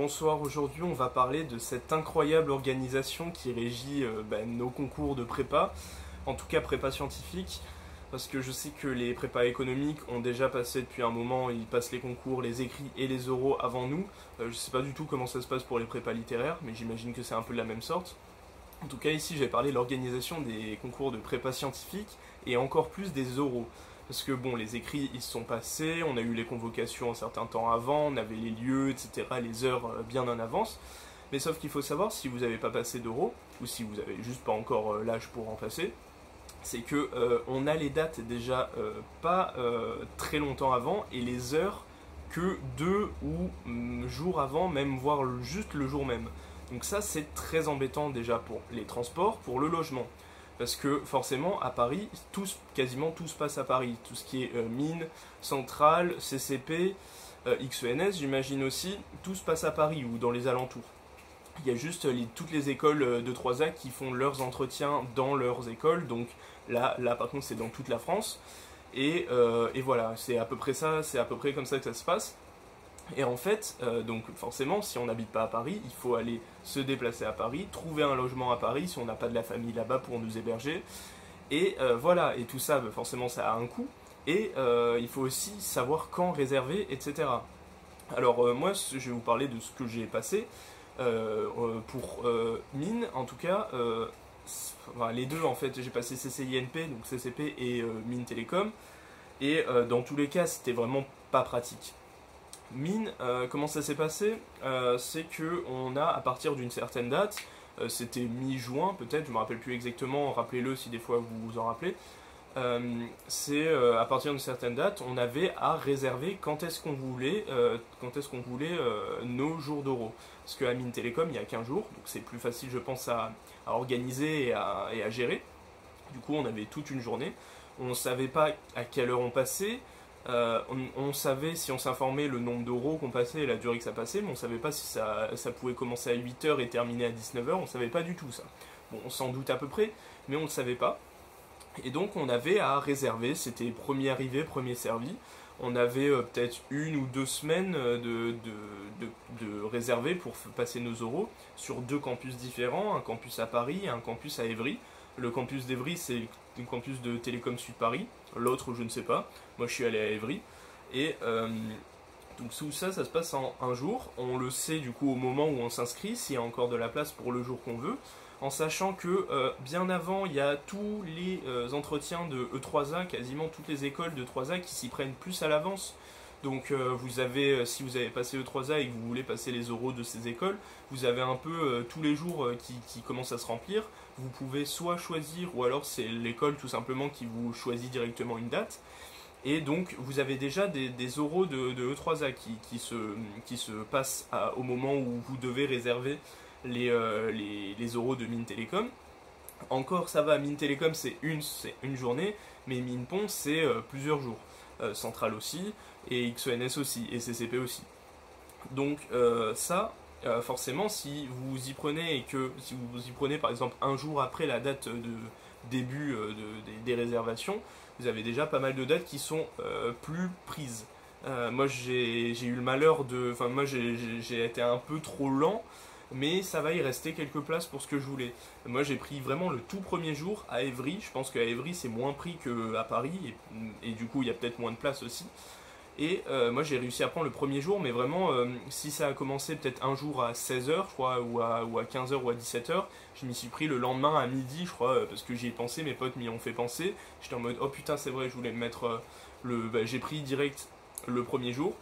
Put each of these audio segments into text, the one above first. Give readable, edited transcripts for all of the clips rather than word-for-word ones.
bonsoir. Aujourd'hui on va parler de cette incroyable organisation qui régit nos concours de prépa, en tout cas prépa scientifique, parce que je sais que les prépas économiques ont déjà passé depuis un moment, ils passent les concours, les écrits et les oraux avant nous. Je sais pas du tout comment ça se passe pour les prépas littéraires, mais j'imagine que c'est un peu de la même sorte. En tout cas ici je vais parler de l'organisation des concours de prépa scientifique et encore plus des oraux. Parce que bon, les écrits ils se sont passés, on a eu les convocations un certain temps avant, on avait les lieux, etc., les heures bien en avance. Mais sauf qu'il faut savoir, si vous n'avez pas passé d'oraux, ou si vous n'avez juste pas encore l'âge pour en passer, c'est que on a les dates déjà pas très longtemps avant, et les heures que 2 jours avant, même voire juste le jour même. Donc ça c'est très embêtant déjà pour les transports, pour le logement. Parce que forcément, à Paris, quasiment tout se passe à Paris. Tout ce qui est mine, centrale, CCP, XENS, j'imagine aussi, tout se passe à Paris ou dans les alentours. Il y a juste toutes les écoles de 3A qui font leurs entretiens dans leurs écoles. Donc là par contre, c'est dans toute la France. Et voilà, c'est à peu près ça, c'est à peu près comme ça que ça se passe. Et en fait, donc forcément, si on n'habite pas à Paris, il faut aller se déplacer à Paris, trouver un logement à Paris si on n'a pas de la famille là-bas pour nous héberger. Et voilà, et tout ça, forcément, ça a un coût. Et il faut aussi savoir quand réserver, etc. Alors moi, je vais vous parler de ce que j'ai passé. Pour mine, en tout cas, enfin, les deux, en fait, j'ai passé CCINP, donc CCP et mine télécom. Et dans tous les cas, c'était vraiment pas pratique. Mine, comment ça s'est passé? C'est que on a, à partir d'une certaine date, c'était mi-juin peut-être, je me rappelle plus exactement, rappelez-le si des fois vous vous en rappelez, c'est à partir d'une certaine date, on avait à réserver quand est-ce qu'on voulait, nos jours d'oraux. Parce qu'à Mine Télécom, il y a qu'un jour, donc c'est plus facile je pense à organiser et à gérer. Du coup on avait toute une journée, on ne savait pas à quelle heure on passait. On savait, si on s'informait, le nombre d'euros qu'on passait et la durée que ça passait, mais on ne savait pas si ça pouvait commencer à 8h et terminer à 19h, on ne savait pas du tout ça. Bon, on s'en doute à peu près, mais on ne le savait pas. Et donc on avait à réserver, c'était premier arrivé, premier servi. On avait peut-être 1 ou 2 semaines de réserver pour passer nos euros sur 2 campus différents, un campus à Paris et un campus à Évry. Le campus d'Evry, c'est le campus de Télécom Sud Paris. L'autre, je ne sais pas. Moi, je suis allé à Évry. Et donc, tout ça, ça se passe en un jour. On le sait, du coup, au moment où on s'inscrit, s'il y a encore de la place pour le jour qu'on veut. En sachant que, bien avant, il y a tous les entretiens de E3A, quasiment toutes les écoles de 3A qui s'y prennent plus à l'avance. Donc vous avez, si vous avez passé E3A et que vous voulez passer les oraux de ces écoles, vous avez un peu tous les jours qui commencent à se remplir. Vous pouvez soit choisir, ou alors c'est l'école tout simplement qui vous choisit directement une date. Et donc vous avez déjà des oraux de E3A qui se passent au moment où vous devez réserver les oraux de Mine Télécom. Encore ça va, Mine Télécom c'est une journée, mais Mine Pont c'est plusieurs jours. Centrale aussi, et XENS aussi, et CCP aussi. Donc forcément, si vous y prenez si vous y prenez par exemple un jour après la date de début des réservations, vous avez déjà pas mal de dates qui sont plus prises. Moi j'ai eu le malheur moi j'ai été un peu trop lent, mais ça va y rester quelques places pour ce que je voulais. Moi j'ai pris vraiment le tout premier jour à Évry, je pense qu'à Évry c'est moins pris qu'à Paris, et du coup il y a peut-être moins de place aussi. Et moi j'ai réussi à prendre le premier jour, mais vraiment si ça a commencé peut-être un jour à 16h je crois, ou à 15h ou à 17h, je m'y suis pris le lendemain à midi je crois, parce que j'y ai pensé, mes potes m'y ont fait penser. J'étais en mode oh putain c'est vrai, je voulais me mettre j'ai pris direct le premier jour,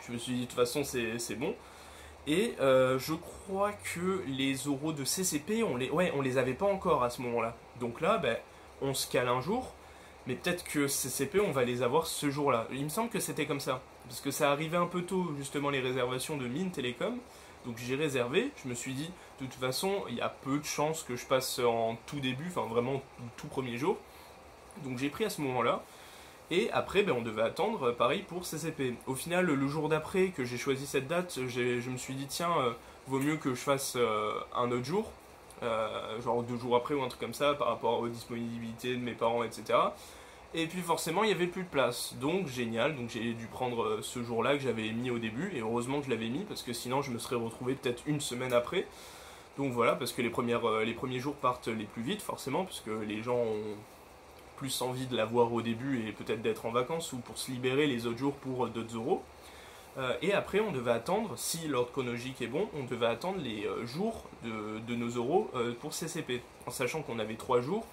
je me suis dit de toute façon c'est bon. Et je crois que les oraux de CCP, on les avait pas encore à ce moment-là. Donc là, on se cale un jour, mais peut-être que CCP, on va les avoir ce jour-là. Il me semble que c'était comme ça, parce que ça arrivait un peu tôt, justement, les réservations de Mine Télécom. Donc j'ai réservé, je me suis dit, de toute façon, il y a peu de chances que je passe en tout début, enfin vraiment tout premier jour. Donc j'ai pris à ce moment-là. Et après, on devait attendre, pareil pour CCP. Au final, le jour d'après que j'ai choisi cette date, je me suis dit, tiens, vaut mieux que je fasse un autre jour, genre 2 jours après ou un truc comme ça, par rapport aux disponibilités de mes parents, etc. Et puis forcément il n'y avait plus de place, donc génial, donc j'ai dû prendre ce jour-là que j'avais mis au début, et heureusement que je l'avais mis, parce que sinon je me serais retrouvé peut-être une semaine après. Donc voilà, parce que les premiers jours partent les plus vite forcément, parce que les gens ont plus envie de l'avoir au début et peut-être d'être en vacances, ou pour se libérer les autres jours pour d'autres euros. Et après on devait attendre, si l'ordre chronologique est bon, on devait attendre les jours de nos euros pour CCP, en sachant qu'on avait 3 jours,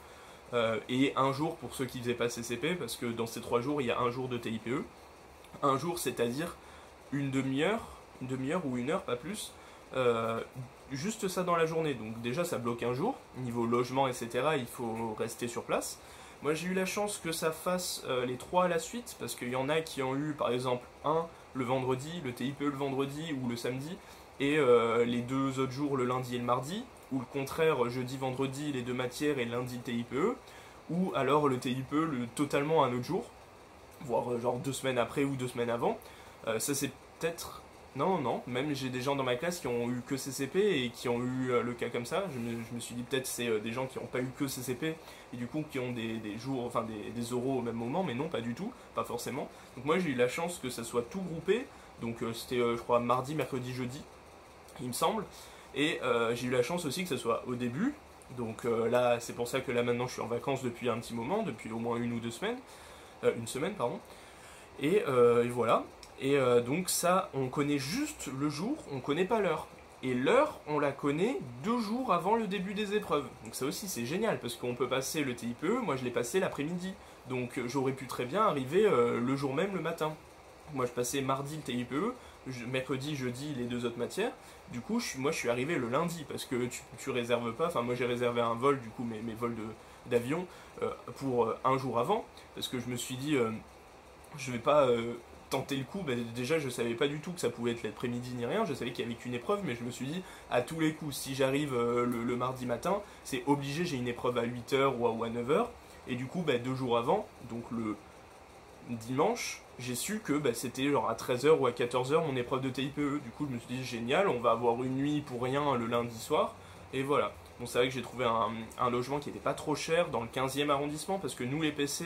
et un jour pour ceux qui faisaient pas CCP, parce que dans ces 3 jours il y a un jour de TIPE. Un jour, c'est-à-dire une demi-heure ou une heure, pas plus, juste ça dans la journée. Donc déjà ça bloque un jour, niveau logement etc, il faut rester sur place. Moi j'ai eu la chance que ça fasse les 3 à la suite, parce qu'il y en a qui ont eu par exemple un le vendredi, le TIPE le vendredi ou le samedi, et les 2 autres jours le lundi et le mardi, ou le contraire, jeudi, vendredi les 2 matières et lundi le TIPE, ou alors le TIPE totalement un autre jour, voire genre 2 semaines après ou 2 semaines avant. Ça c'est peut-être... Non, même j'ai des gens dans ma classe qui ont eu que CCP et qui ont eu le cas comme ça. Je me suis dit peut-être c'est des gens qui n'ont pas eu que CCP et du coup qui ont des jours, enfin des euros au même moment, mais non, pas du tout, pas forcément. Donc moi j'ai eu la chance que ça soit tout groupé, donc c'était je crois mardi, mercredi, jeudi, il me semble. Et j'ai eu la chance aussi que ça soit au début, donc là c'est pour ça que là maintenant je suis en vacances depuis un petit moment, depuis au moins 1 ou 2 semaines, une semaine pardon, et voilà. Et donc ça, on connaît juste le jour, on connaît pas l'heure. Et l'heure, on la connaît 2 jours avant le début des épreuves. Donc ça aussi c'est génial, parce qu'on peut passer le TIPE, moi je l'ai passé l'après-midi. Donc j'aurais pu très bien arriver le jour même, le matin. Moi je passais mardi le TIPE, mercredi, jeudi les 2 autres matières. Du coup moi je suis arrivé le lundi, parce que tu réserves pas, enfin moi j'ai réservé un vol, du coup mes vols d'avion pour un jour avant, parce que je me suis dit je vais pas tenter le coup. Bah, déjà je savais pas du tout que ça pouvait être l'après-midi ni rien, je savais qu'il y avait qu'une épreuve, mais je me suis dit à tous les coups si j'arrive le mardi matin, c'est obligé, j'ai une épreuve à 8h ou à 9h, et du coup 2 jours avant, donc le dimanche, j'ai su que c'était genre à 13h ou à 14h mon épreuve de TIPE. Du coup je me suis dit génial, on va avoir une nuit pour rien le lundi soir, et voilà. Bon, c'est vrai que j'ai trouvé un logement qui était pas trop cher dans le 15e arrondissement, parce que nous les PC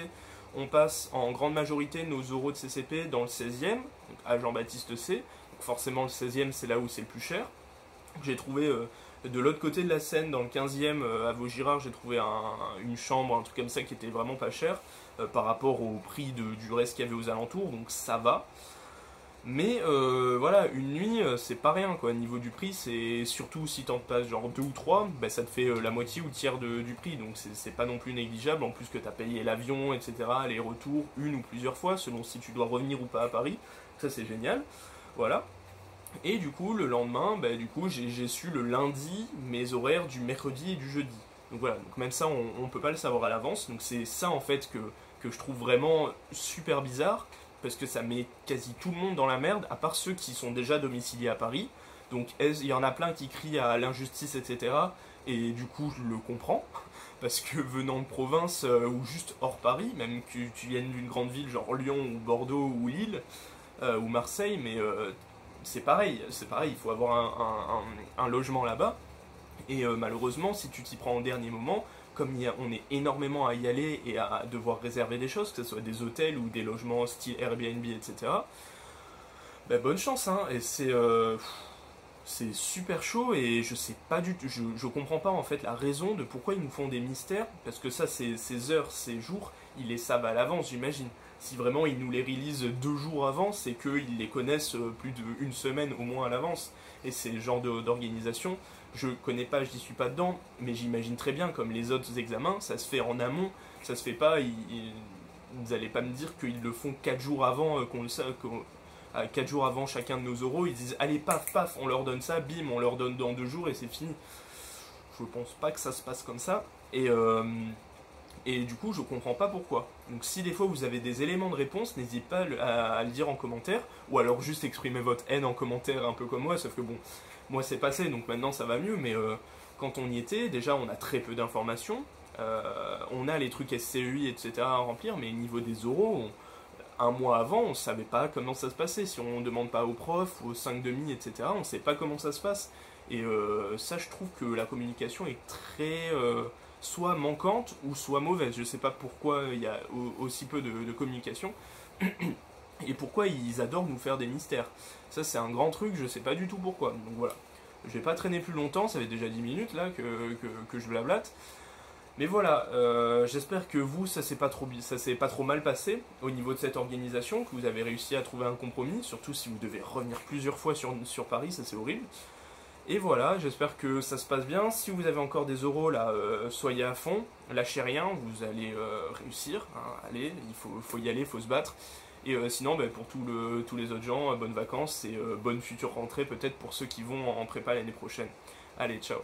on passe en grande majorité nos euros de CCP dans le 16e, à Jean-Baptiste C. Donc forcément le 16e c'est là où c'est le plus cher. J'ai trouvé de l'autre côté de la Seine, dans le 15e, à Vaugirard, j'ai trouvé une chambre, un truc comme ça qui était vraiment pas cher par rapport au prix du reste qu'il y avait aux alentours, donc ça va. Mais voilà, une nuit, c'est pas rien quoi. Niveau du prix, c'est surtout si t'en passes genre 2 ou 3, ça te fait la moitié ou tiers du prix. Donc c'est pas non plus négligeable. En plus que t'as payé l'avion, etc., les retours, une ou plusieurs fois, selon si tu dois revenir ou pas à Paris. Ça c'est génial. Voilà. Et du coup, le lendemain, du coup, j'ai su le lundi mes horaires du mercredi et du jeudi. Donc voilà, donc même ça, on peut pas le savoir à l'avance. Donc c'est ça en fait que je trouve vraiment super bizarre, parce que ça met quasi tout le monde dans la merde, à part ceux qui sont déjà domiciliés à Paris. Donc il y en a plein qui crient à l'injustice, etc. Et du coup, je le comprends, parce que venant de province ou juste hors Paris, même que tu viennes d'une grande ville genre Lyon ou Bordeaux ou Lille ou Marseille, mais c'est pareil, il faut avoir un logement là-bas. Et malheureusement, si tu t'y prends au dernier moment, comme on est énormément à y aller et à devoir réserver des choses, que ce soit des hôtels ou des logements style Airbnb, etc., bonne chance, hein. Et c'est super chaud, et je sais pas du tout, je comprends pas en fait la raison de pourquoi ils nous font des mystères, parce que ça, ces heures, ces jours, ils les savent à l'avance, j'imagine. Si vraiment ils nous les réalisent 2 jours avant, c'est qu'ils les connaissent plus d'1 semaine au moins à l'avance. Et c'est le genre d'organisation, je connais pas, je n'y suis pas dedans, mais j'imagine très bien, comme les autres examens, ça se fait en amont, ça se fait pas, vous allez pas me dire qu'ils le font 4 jours avant, 4 jours avant chacun de nos euros, ils disent allez paf paf, on leur donne ça, bim, on leur donne dans 2 jours et c'est fini. Je pense pas que ça se passe comme ça, et du coup je comprends pas pourquoi. Donc si des fois vous avez des éléments de réponse, n'hésitez pas à le dire en commentaire, ou alors juste exprimer votre haine en commentaire un peu comme moi, sauf que bon, moi c'est passé donc maintenant ça va mieux, mais quand on y était, déjà on a très peu d'informations, on a les trucs SCEI etc à remplir, mais au niveau des euros, un mois avant on savait pas comment ça se passait, si on demande pas aux profs ou aux 5 demi etc, on sait pas comment ça se passe, et ça je trouve que la communication est très soit manquante ou soit mauvaise. Je sais pas pourquoi il y a aussi peu de communication et pourquoi ils adorent nous faire des mystères. Ça c'est un grand truc, je sais pas du tout pourquoi. Donc voilà, je vais pas traîner plus longtemps, ça fait déjà 10 minutes là que je blablate. Mais voilà, j'espère que vous, ça s'est pas trop mal passé au niveau de cette organisation, que vous avez réussi à trouver un compromis, surtout si vous devez revenir plusieurs fois sur Paris, ça c'est horrible. Et voilà, j'espère que ça se passe bien. Si vous avez encore des euros là, soyez à fond, lâchez rien, vous allez réussir. Hein, allez, faut y aller, il faut se battre. Et sinon, bah, pour tous les autres gens, bonnes vacances et bonne future rentrée peut-être pour ceux qui vont en prépa l'année prochaine. Allez, ciao.